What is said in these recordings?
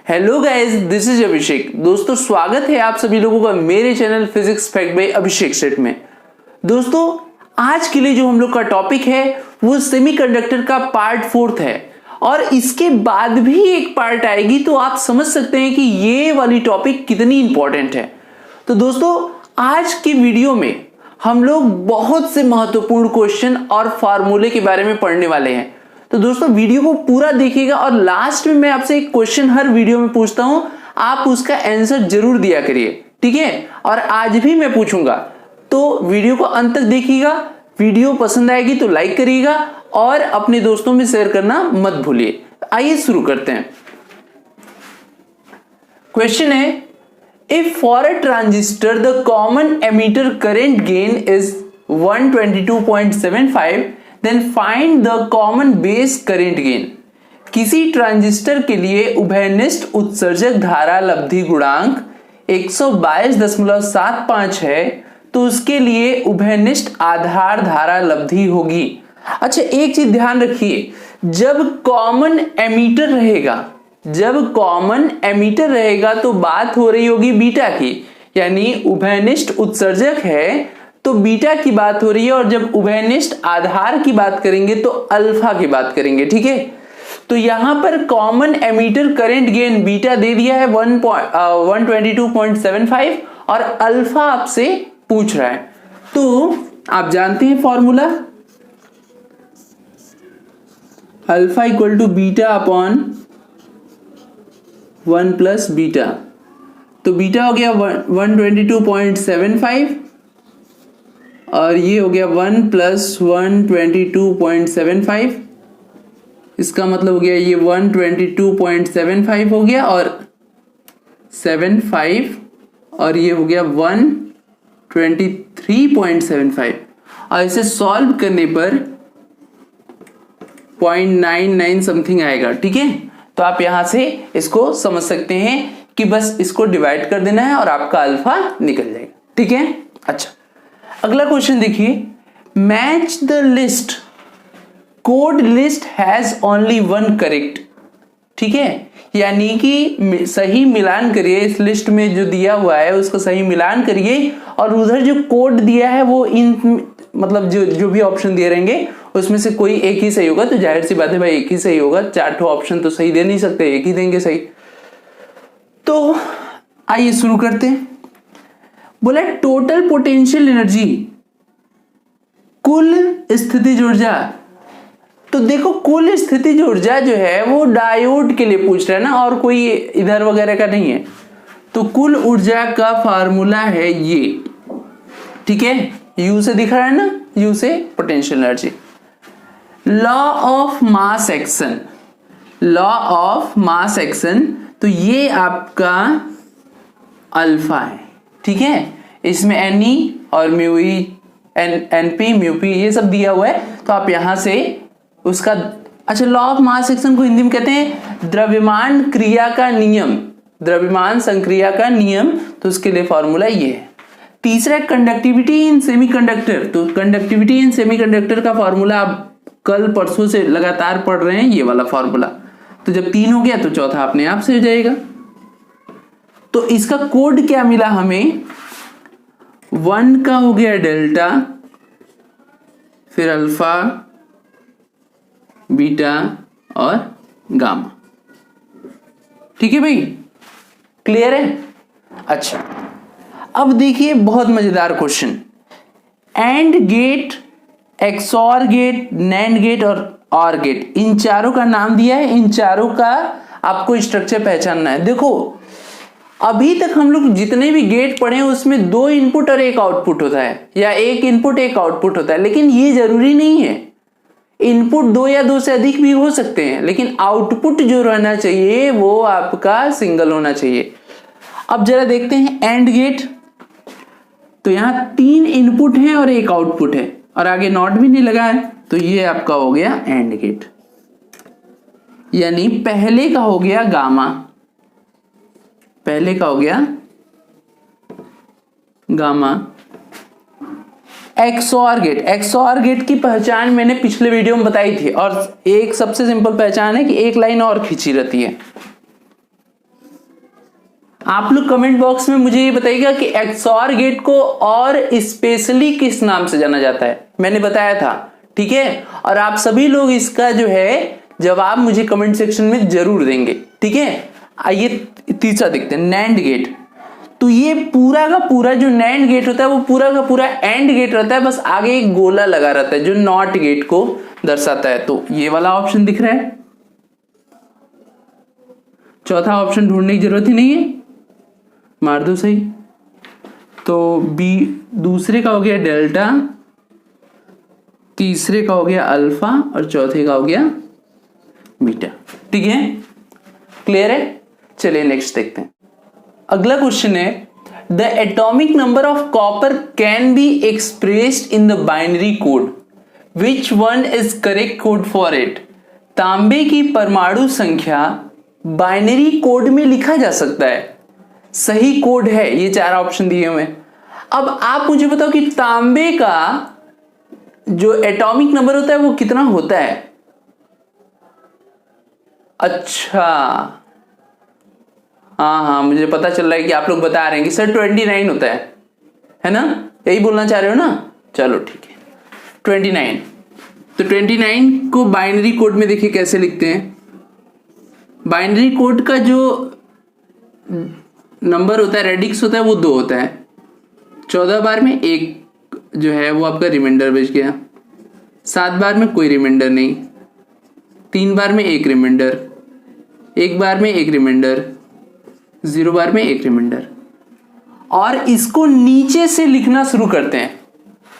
Hello guys, this is अभिषेक। दोस्तों स्वागत है आप सभी लोगों का मेरे चैनल फिजिक्स फैक्ट बाय अभिषेक सेट में। दोस्तों आज के लिए जो हम लोग का टॉपिक है वो सेमीकंडक्टर का पार्ट 4 है और इसके बाद भी एक पार्ट आएगी, तो आप समझ सकते हैं कि ये वाली टॉपिक कितनी इंपॉर्टेंट है। तो दोस्तों आज की वीडियो में हम लोग बहुत से महत्वपूर्ण क्वेश्चन और फार्मूले के बारे में पढ़ने वाले हैं। तो दोस्तों वीडियो को पूरा देखिएगा और लास्ट में मैं आपसे एक क्वेश्चन हर वीडियो में पूछता हूं, आप उसका आंसर जरूर दिया करिए, ठीक है। और आज भी मैं पूछूंगा, तो वीडियो को अंत तक देखिएगा। वीडियो पसंद आएगी तो लाइक करिएगा और अपने दोस्तों में शेयर करना मत भूलिए। आइए शुरू करते हैं। क्वेश्चन है, if for a transistor the common emitter current gain is 122.75 then find the common base current gain. किसी ट्रांजिस्टर के लिए उभयनिष्ठ उत्सर्जक धारा लब्धि गुणांक 122.75 है तो उसके लिए उभयनिष्ठ आधार धारा लब्धि होगी। अच्छा एक चीज ध्यान रखिए, जब कॉमन एमीटर रहेगा तो बात हो रही होगी बीटा की, यानी उभयनिष्ठ उत्सर्जक है तो बीटा की बात हो रही है, और जब उभयनिष्ठ आधार की बात करेंगे तो अल्फा की बात करेंगे, ठीक है। तो यहां पर common emitter current gain beta दे दिया है 122.75 और अल्फा आपसे पूछ रहा है। तो आप जानते हैं formula, alpha equal to beta upon 1 plus beta. तो बीटा हो गया 122.75 और ये हो गया 1 प्लस 122.75। इसका मतलब हो गया ये 122.75 हो गया और 75 और ये हो गया 123.75 और इसे सॉल्व करने पर 0.99 समथिंग आएगा, ठीक है। तो आप यहां से इसको समझ सकते हैं कि बस इसको डिवाइड कर देना है और आपका अल्फा निकल जाएगा, ठीक है। अच्छा अगला क्वेश्चन देखिए, match the list, code list has only one correct, ठीक है। यानी कि सही मिलान करिए, इस लिस्ट में जो दिया हुआ है उसको सही मिलान करिए और उधर जो कोड दिया है वो इन मतलब जो भी ऑप्शन दिए रहेंगे उसमें से कोई एक ही सही होगा। तो जाहिर सी बात है भाई एक ही सही होगा, 4 ऑप्शन तो सही दे नहीं सकते, एक ही देंगे सही। तो आइए शुरू करते हैं। बोला टोटल पोटेंशियल एनर्जी, कुल स्थितिज ऊर्जा। तो देखो कुल स्थितिज ऊर्जा जो है वो डायोड के लिए पूछ रहा है ना, और कोई इधर वगैरह का नहीं है। तो कुल ऊर्जा का फार्मूला है ये, ठीक है। यू से दिख रहा है ना, यू से potential energy. Law of mass action, तो ये आपका अल्फा है, ठीक है। इसमें एनई और म्यूई एनपी म्यूपी ये सब दिया हुआ है, तो आप यहां से उसका अच्छा लॉ ऑफ मास एक्शन को हिंदी में कहते हैं द्रव्यमान क्रिया का नियम, द्रव्यमान संक्रिया का नियम। तो उसके लिए फॉर्मूला ये है। तीसरा कंडक्टिविटी इन सेमीकंडक्टर, तो कंडक्टिविटी इन सेमीकंडक्टर का फॉर्मूला आप कल परसों से लगातार पढ़ रहे हैं, ये वाला फॉर्मूला। तो जब 3 हो गया तो चौथा अपने आप से हो जाएगा। तो इसका कोड क्या मिला हमें, 1 का हो गया डेल्टा, फिर अल्फा, बीटा और गामा, ठीक है भाई, क्लियर है। अच्छा अब देखिए बहुत मजेदार question, AND gate, XOR gate, NAND gate और ऑर गेट, इन चारों का नाम दिया है, इन चारों का आपको स्ट्रक्चर पहचानना है। देखो अभी तक हम लोग जितने भी गेट पढ़े हैं उसमें 2 इनपुट और 1 आउटपुट होता है, या 1 इनपुट 1 आउटपुट होता है, लेकिन ये जरूरी नहीं है। इनपुट 2 या 2 से अधिक भी हो सकते हैं, लेकिन आउटपुट जो रहना चाहिए वो आपका सिंगल होना चाहिए। अब जरा देखते हैं एंड गेट, तो यहां 3 इनपुट हैं और 1 आउटपुट है और आगे नॉट भी नहीं लगा है, तो ये आपका हो गया एंड गेट। यानी पहले का हो गया गामा, पहले का हो गया गामा। एक्सओआर गेट की पहचान मैंने पिछले वीडियो में बताई थी, और एक सबसे सिंपल पहचान है कि एक लाइन और खींची रहती है। आप लोग कमेंट बॉक्स में मुझे ये बताइएगा कि एक्सऑर गेट को और स्पेशली किस नाम से जाना जाता है, मैंने बताया था, ठीक है। और आप सभी लोग इसका जो है जवाब मुझे कमेंट सेक्शन में जरूर देंगे, ठीक है। आइए तीसरा देखते हैं, नैंड गेट। तो ये पूरा का पूरा जो नैंड गेट होता है वो पूरा का पूरा एंड गेट रहता है, बस आगे एक गोला लगा रहता है जो नॉट गेट को दर्शाता है। तो ये वाला ऑप्शन दिख रहा है, चौथा ऑप्शन ढूंढने की जरूरत ही नहीं है, मार दो सही। तो बी दूसरे का हो गया डेल्टा, तीसरे का हो गया अल्फा और चौथे का हो गया बीटा, ठीक है, क्लियर है। चलिए नेक्स्ट देखते हैं। अगला क्वेश्चन है, the atomic number of copper can be expressed in the binary code, which one is correct code for it. तांबे की परमाणु संख्या बाइनरी कोड में लिखा जा सकता है, सही कोड है, ये चार ऑप्शन दिए हुए। अब आप मुझे बताओ कि तांबे का जो एटॉमिक नंबर होता है वो कितना होता है। अच्छा, हाँ, मुझे पता चल रहा है कि आप लोग बता रहे हैं कि सर 29 होता है ना, यही बोलना चाह रहे हो ना, चलो ठीक है 29। तो 29 को बाइनरी कोड में देखिए कैसे लिखते हैं। बाइनरी कोड का जो नंबर होता है, रेडिक्स होता है, वो 2 होता है। 14 बार में एक जो है वो आपका रिमाइंडर बच गया, 7 बार में कोई रिमाइंडर नहीं, 3 बार में एक रिमाइंडर, 1 बार में एक रिमाइंडर, 0 बार में एक रिमाइंडर। और इसको नीचे से लिखना शुरू करते हैं,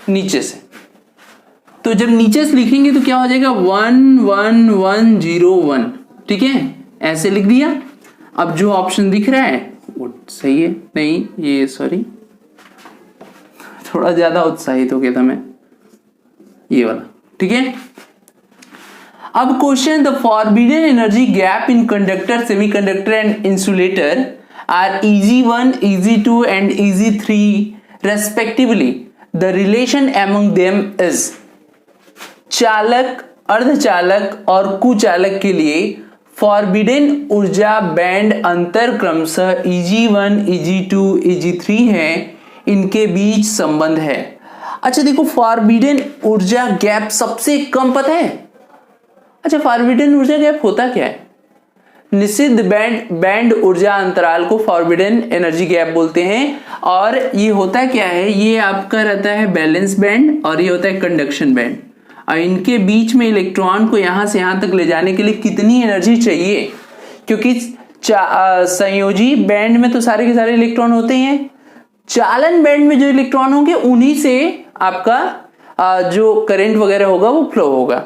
नीचे से। तो जब नीचे से लिखेंगे तो क्या हो जाएगा, 11101, ठीक है, ऐसे लिख दिया। अब जो ऑप्शन दिख रहा है वो सही है, नहीं ये सॉरी थोड़ा ज्यादा उत्साहित हो गया था मैं, ये वाला, ठीक है। अब question, the forbidden energy gap in conductor, semiconductor and insulator are Eg1, Eg2 and Eg3 respectively. The relation among them is. चालक, अर्धचालक और कुचालक के लिए फॉरबिडन ऊर्जा बैंड अंतर क्रमशः Eg1, Eg2, Eg3 है, इनके बीच संबंध है। अच्छा देखो, फॉरबिडन ऊर्जा गैप सबसे कम पता है। अच्छा, फॉरबिडन ऊर्जा गैप होता क्या है? निषिद्ध बैंड ऊर्जा अंतराल को फॉरबिडन एनर्जी गैप बोलते हैं। और ये होता क्या है, ये आपका रहता है बैलेंस बैंड और ये होता है कंडक्शन बैंड। और इनके बीच में इलेक्ट्रॉन को यहां से यहां तक ले जाने के लिए कितनी एनर्जी चाहिए, क्योंकि संयोजी बैंड में तो सारे के सारे इलेक्ट्रॉन होते ही हैं, चालन बैंड में जो इलेक्ट्रॉन होंगे उन्हीं से आपका जो करंट वगैरह होगा वो फ्लो होगा।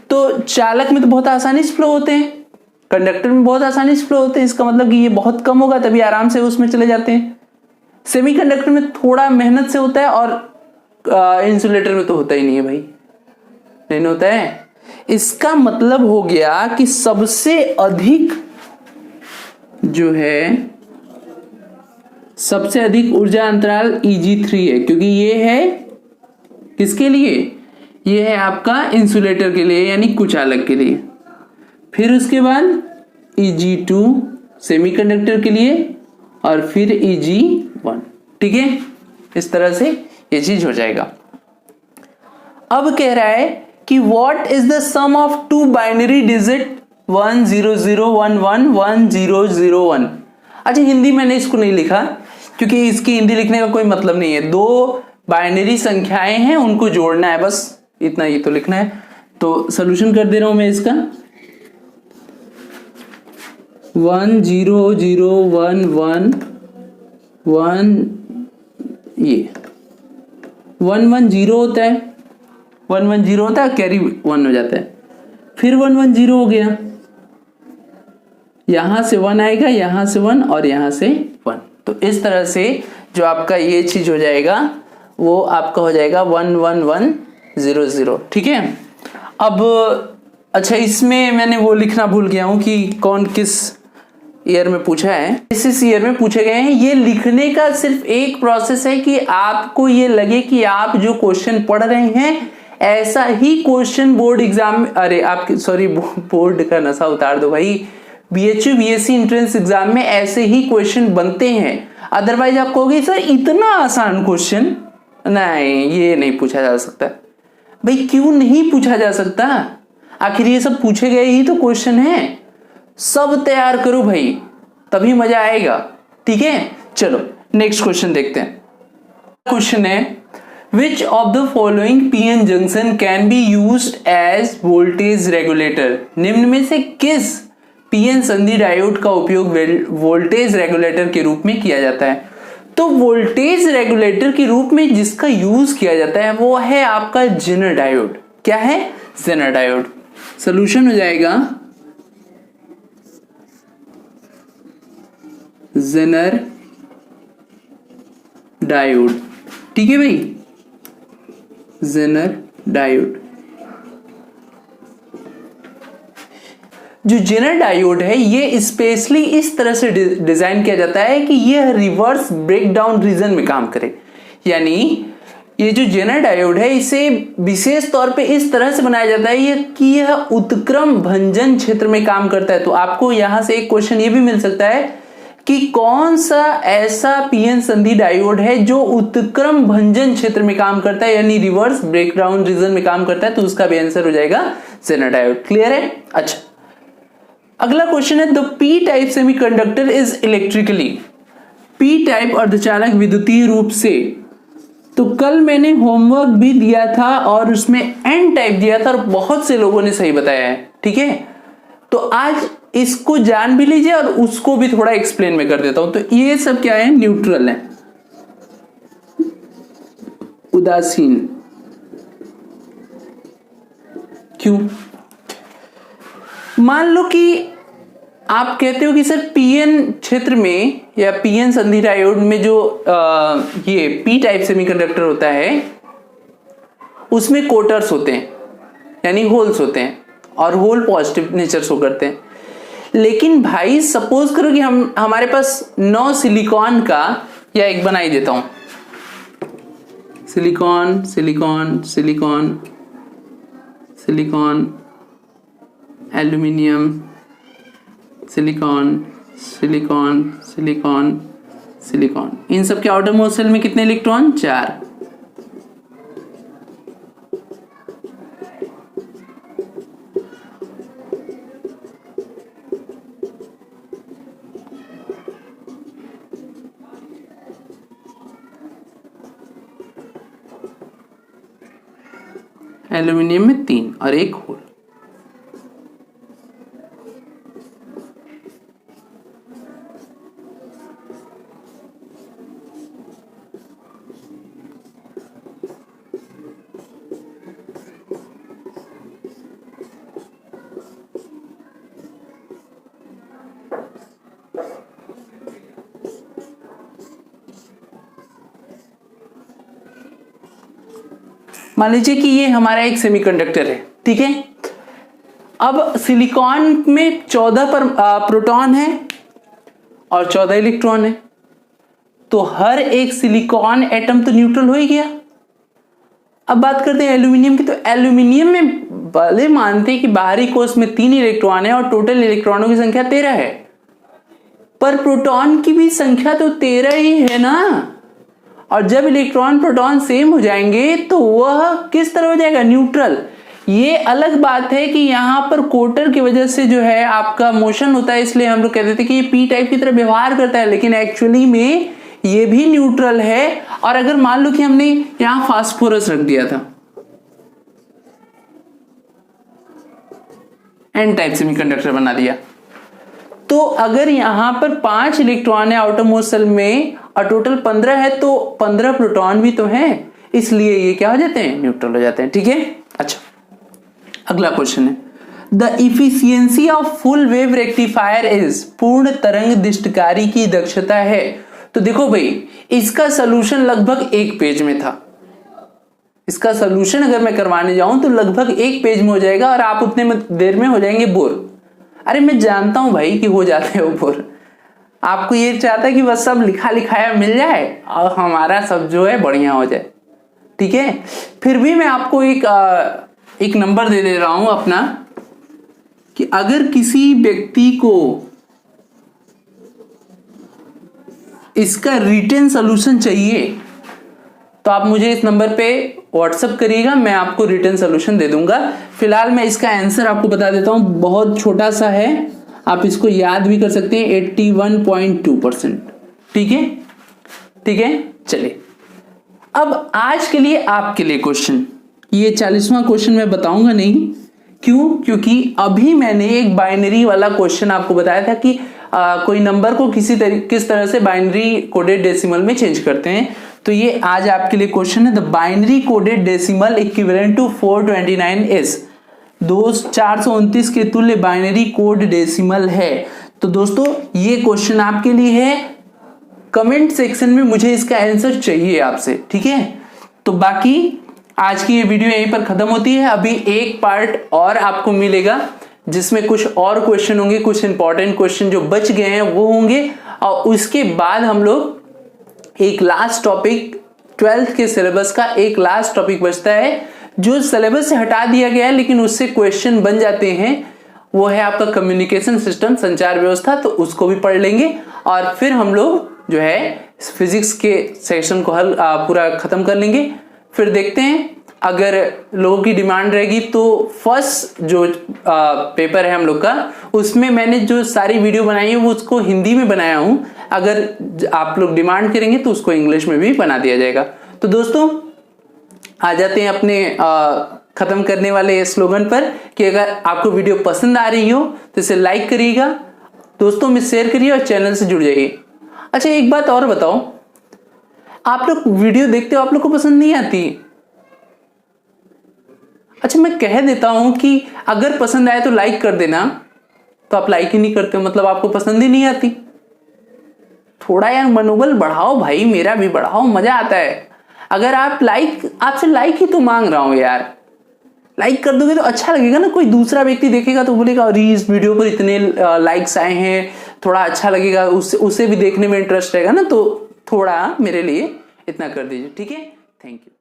तो चालक में तो बहुत आसानी से फ्लो होते हैं, कंडक्टर में बहुत आसानी से फ्लो होते हैं, इसका मतलब कि ये बहुत कम होगा तभी आराम से उसमें चले जाते हैं। सेमीकंडक्टर में थोड़ा मेहनत से होता है और इंसुलेटर में तो होता ही नहीं है भाई, नहीं होता है। इसका मतलब हो गया कि सबसे अधिक जो है, सबसे अधिक ऊर्जा अंतराल Eg3 है, क्योंकि ये है किसके लिए, ये है आपका इंसुलेटर के लिए यानी कुचालक के लिए। फिर उसके बाद Eg2 सेमीकंडक्टर के लिए और फिर Eg1, ठीक है, इस तरह से ये चीज हो जाएगा। अब कह रहा है कि what is the sum of 2 binary digit 100111001। अच्छा, हिंदी मैंने इसको नहीं लिखा क्योंकि इसकी हिंदी लिखने का कोई मतलब नहीं है। 2 बाइनरी संख्याएं हैं, उनको जोड़ना है, बस इतना ही तो लिखना है। तो सॉल्यूशन कर दे रहा हूं मैं इसका, 10011 ये 110 होता है, 110 होता है, कैरी 1 हो जाता है, फिर 110 हो गया, यहां से 1 आएगा, यहां से 1 और यहां से 1। तो इस तरह से जो आपका ये चीज हो जाएगा वो आपका हो जाएगा 11100, ठीक है। अब अच्छा, इसमें मैंने वो लिखना भूल गया हूं कि कौन किस ईयर में पूछा है। इस ईयर में पूछे गए हैं। ये लिखने का सिर्फ एक प्रोसेस है कि आपको ये लगे कि आप जो क्वेश्चन पढ़ रहे हैं ऐसा ही क्वेश्चन बोर्ड एग्जाम, अरे आपके सॉरी बोर्ड का नशा उतार दो भाई, बीएचयू बीएससी एंट्रेंस एग्जाम में ऐसे ही क्वेश्चन बनते हैं। अदरवाइज आप कहोगे सर इतना आसान क्वेश्चन, नहीं ये नहीं पूछा जा सकता। भाई क्यों नहीं पूछा जा सकता? आखिर ये सब पूछे गए ही तो क्वेश्चन है। सब तैयार करो भाई, तभी मजा आएगा। ठीक है, चलो नेक्स्ट क्वेश्चन देखते हैं। क्वेश्चन है which of the following PN junction can be used as voltage regulator. निम्न में से किस पीएन संधि डायोड का उपयोग वोल्टेज रेगुलेटर के रूप में किया जाता है? तो वोल्टेज रेगुलेटर के रूप में जिसका यूज किया जाता है वो है आपका जेनर डायोड। क्या है? Jenner diode. सॉल्यूशन हो जाएगा जेनर डायोड। ठीक है भाई, जेनर डायोड। जो जेनर डायोड है ये स्पेशली इस तरह से डिजाइन किया जाता है कि यह रिवर्स ब्रेकडाउन रीजन में काम करे। यानी ये जो जेनर डायोड है इसे विशेष तौर पे इस तरह से बनाया जाता है कि यह उत्क्रम भंजन क्षेत्र में काम करता है। तो आपको यहां से एक क्वेश्चन ये भी मिल सकता है कि कौन सा ऐसा पीएन संधि डायोड है जो उत्क्रम भंजन क्षेत्र में काम करता है, यानी रिवर्स ब्रेकडाउन रीजन में काम करता है। तो उसका भी आंसर हो जाएगा जेनर डायोड। क्लियर है? अच्छा, अगला क्वेश्चन है the P type semiconductor is electrically. P type अर्धचालक विद्युतीय रूप से। तो कल मैंने होमवर्क भी दिया था और उसमें एन टाइप दिया था और बहुत से लोगों ने सही बताया है। ठीक है, तो आज इसको जान भी लीजिए और उसको भी थोड़ा एक्सप्लेन में कर देता हूं। तो ये सब क्या है? न्यूट्रल है, उदासीन। क्यों? मान लो कि आप कहते हो कि सर पीएन क्षेत्र में या पीएन संधि डायोड में जो ये पी टाइप सेमीकंडक्टर होता है उसमें कोटर्स होते हैं, यानी होल्स होते हैं, और होल पॉजिटिव नेचर शो करते हैं। लेकिन भाई सपोज करो कि हमारे पास 9 सिलिकॉन का, या एक बना ही देता हूं, silicon silicon silicon silicon aluminium silicon silicon silicon silicon, इन सब के आउटरमोस्ट शेल में कितने इलेक्ट्रॉन? 4। एल्यूमिनियम में 3 और 1 होल। मान लीजिए कि ये हमारा एक सेमीकंडक्टर है। ठीक है, अब सिलिकॉन में 14 पर प्रोटॉन है और 14 इलेक्ट्रॉन है। तो हर एक सिलिकॉन एटम तो न्यूट्रल हो ही गया। अब बात करते हैं एल्यूमिनियम की। तो एल्यूमिनियम में भले मानते हैं कि बाहरी कोष में 3 इलेक्ट्रॉन है और टोटल इलेक्ट्रॉनों की संख्या 13 है, पर प्रोटॉन की भी संख्या तो 13 ही है ना। और जब इलेक्ट्रॉन प्रोटॉन सेम हो जाएंगे तो वह किस तरह हो जाएगा? न्यूट्रल। ये अलग बात है कि यहां पर कोटर की वजह से जो है आपका मोशन होता है, इसलिए हम लोग कहते थे कि ये पी टाइप की तरह व्यवहार करता है, लेकिन एक्चुअली में ये भी न्यूट्रल है। और अगर मान लो कि हमने यहां फास्फोरस रख दिया था, एन टाइप सेमीकंडक्टर बना दिया, तो अगर यहां पर 5 इलेक्ट्रॉन है आउटर मोस्ट शेल में और टोटल 15 है, तो 15 प्रोटॉन भी तो है, इसलिए ये क्या हो जाते हैं? न्यूट्रल हो जाते हैं। ठीक है, अच्छा अगला क्वेश्चन है the efficiency of full wave rectifier is. पूर्ण तरंग दृष्टिकारी की दक्षता है। तो देखो भाई, इसका सॉल्यूशन लगभग 1 पेज में था। इसका सॉल्यूशन अगर मैं करवाने जाऊं तो लगभग 1 पेज में हो जाएगा और आप उतने देर में हो जाएंगे बोर। अरे मैं जानता हूं भाई कि हो जाते हो बोर। आपको ये चाहता है कि बस सब लिखा लिखाया मिल जाए और हमारा सब जो है बढ़िया हो जाए। ठीक है, फिर भी मैं आपको एक नंबर दे दे रहा हूं अपना, कि अगर किसी व्यक्ति को इसका रिटन सॉल्यूशन चाहिए तो आप मुझे इस नंबर पे व्हाट्सएप करिएगा, मैं आपको रिटन सॉल्यूशन दे दूंगा। फिलहाल मैं इसका आंसर आपको बता देता हूं, बहुत छोटा सा है, आप इसको याद भी कर सकते हैं, 81.2%। ठीक है, ठीक है। चलिए अब आज के लिए आपके लिए क्वेश्चन, ये 40वां क्वेश्चन मैं बताऊंगा नहीं, क्यों? क्योंकि अभी मैंने एक बाइनरी वाला क्वेश्चन आपको बताया था कि कोई नंबर को किस तरह से बाइनरी कोडेड डेसिमल में चेंज करते हैं। तो ये आज आपके लिए क्वेश्चन है, the binary coded decimal equivalent to 429 is. 429 के तुल्य बाइनरी कोड डेसिमल है। तो दोस्तों ये क्वेश्चन आपके लिए है, कमेंट सेक्शन में मुझे इसका आंसर चाहिए आपसे, ठीक है। तो बाकी आज की ये वीडियो यहीं पर खत्म होती है। अभी एक पार्ट और आपको मिलेगा जिसमें कुछ और क्वेश्चन होंगे, कुछ इंपॉर्टेंट क्वेश्चन जो बच गए हैं वो होंगे, और उसके बाद हम लोग एक लास्ट टॉपिक 12th के सिलेबस का एक लास्ट टॉपिक बचता है जो सिलेबस से हटा दिया गया है लेकिन उससे क्वेश्चन बन जाते हैं, वो है आपका कम्युनिकेशन सिस्टम, संचार व्यवस्था। तो उसको भी पढ़ लेंगे और फिर हम लोग जो है फिजिक्स के सेक्शन को पूरा खत्म कर लेंगे। फिर देखते हैं, अगर लोगों की डिमांड रहेगी तो फर्स्ट जो पेपर है हम लोग का, उसमें मैंने जो सारी वीडियो बनाई है वो उसको हिंदी में बनाया हूं, अगर आप लोग डिमांड करेंगे तो उसको इंग्लिश में भी बना दिया जाएगा। तो दोस्तों आ जाते हैं अपने खत्म करने वाले स्लोगन पर कि अगर आपको वीडियो पसंद आ रही हो तो इसे लाइक करिएगा, दोस्तों में शेयर करिए और चैनल से जुड़ जाइए। अच्छा एक बात और बताओ, आप लोग वीडियो देखते हो, आप लोग को पसंद नहीं आती? अच्छा मैं कह देता हूं कि अगर पसंद आए तो लाइक कर देना, तो आप लाइक ही नहीं करते हो, मतलब आपको पसंद ही नहीं आती। थोड़ा यार मनोबल बढ़ाओ भाई, मेरा भी बढ़ाओ, मजा आता है। अगर आप आपसे लाइक ही तो मांग रहा हूं यार, लाइक कर दोगे तो अच्छा लगेगा ना, कोई दूसरा व्यक्ति देखेगा तो बोलेगा अरे इस वीडियो पर इतने लाइक्स आए हैं, थोड़ा अच्छा लगेगा, उसे भी देखने में इंटरेस्ट रहेगा ना। तो थोड़ा मेरे लिए इतना कर दीजिए, ठीक है। Thank you.